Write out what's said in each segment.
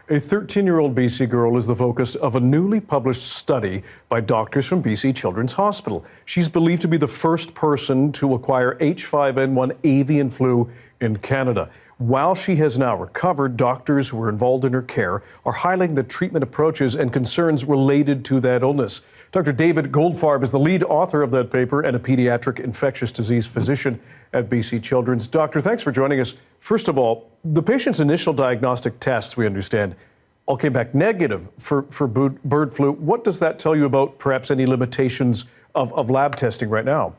A 13-year-old BC girl is the focus of a newly published study by doctors from BC Children's Hospital. She's believed to be the first person to acquire H5N1 avian flu in Canada. While she has now recovered, doctors who were involved in her care are highlighting the treatment approaches and concerns related to that illness. Dr. David Goldfarb is the lead author of that paper and a pediatric infectious disease physician at BC Children's. Doctor, thanks for joining us. First of all, the patient's initial diagnostic tests, we understand, all came back negative for bird flu. What does that tell you about perhaps any limitations of lab testing right now?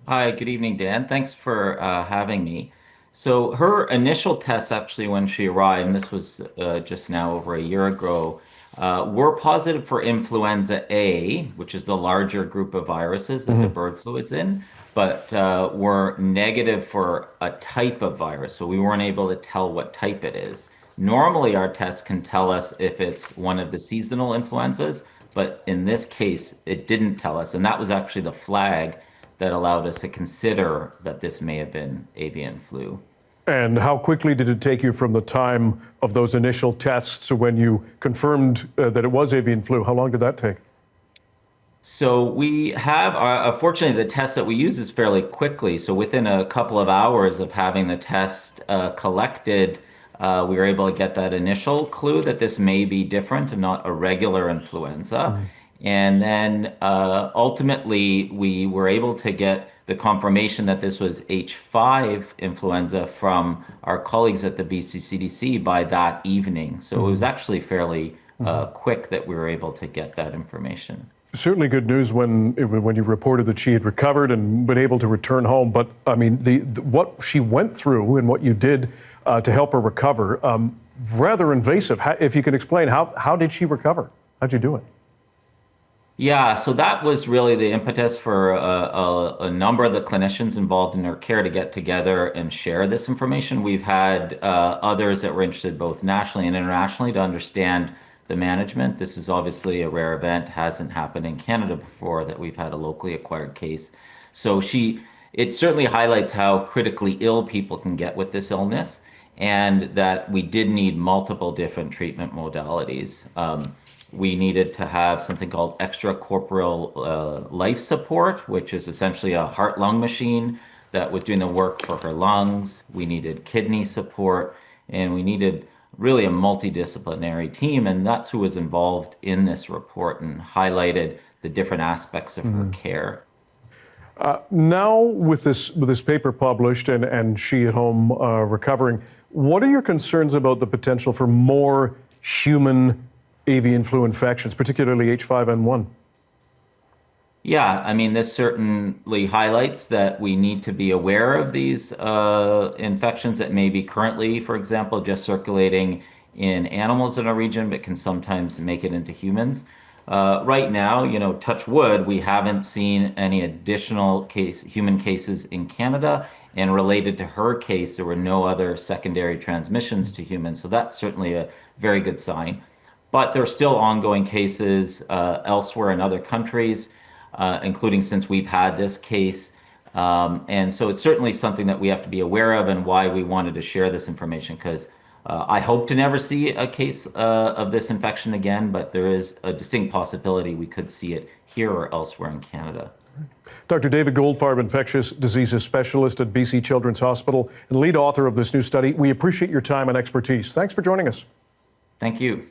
Hi, good evening, Dan. Thanks for having me. So her initial tests, actually, when she arrived, and this was just now over a year ago, were positive for influenza A, which is the larger group of viruses that the bird flu is in, but were negative for a type of virus. So we weren't able to tell what type it is. Normally, our tests can tell us if it's one of the seasonal influenzas, but in this case, it didn't tell us. And that was actually the flag that allowed us to consider that this may have been avian flu. And how quickly did it take you from the time of those initial tests to when you confirmed that it was avian flu? How long did that take? So we have, fortunately, the test that we use is fairly quickly. So within a couple of hours of having the test collected, we were able to get that initial clue that this may be different and not a regular influenza. And then ultimately, we were able to get the confirmation that this was H5 influenza from our colleagues at the BC CDC by that evening. So it was actually fairly quick that we were able to get that information. Certainly good news when you reported that she had recovered and been able to return home. But I mean, what she went through and what you did to help her recover, rather invasive. If you can explain, how did she recover? How'd you do it? Yeah, so that was really the impetus for a number of the clinicians involved in her care to get together and share this information. We've had others that were interested both nationally and internationally to understand the management. This is obviously a rare event, hasn't happened in Canada before that we've had a locally acquired case. So it certainly highlights how critically ill people can get with this illness and that we did need multiple different treatment modalities. We needed to have something called extracorporeal life support, which is essentially a heart-lung machine that was doing the work for her lungs. We needed kidney support, and we needed really a multidisciplinary team, and that's who was involved in this report and highlighted the different aspects of her care. Now, with this paper published and she at home recovering, what are your concerns about the potential for more human avian flu infections, particularly H5N1? Yeah, I mean, this certainly highlights that we need to be aware of these infections that may be currently, for example, just circulating in animals in our region, but can sometimes make it into humans. Right now, touch wood, we haven't seen any additional human cases in Canada, and related to her case, there were no other secondary transmissions to humans. So that's certainly a very good sign. But there are still ongoing cases elsewhere in other countries, including since we've had this case. And so it's certainly something that we have to be aware of and why we wanted to share this information, because I hope to never see a case of this infection again, but there is a distinct possibility we could see it here or elsewhere in Canada. Dr. David Goldfarb, infectious diseases specialist at BC Children's Hospital and lead author of this new study. We appreciate your time and expertise. Thanks for joining us. Thank you.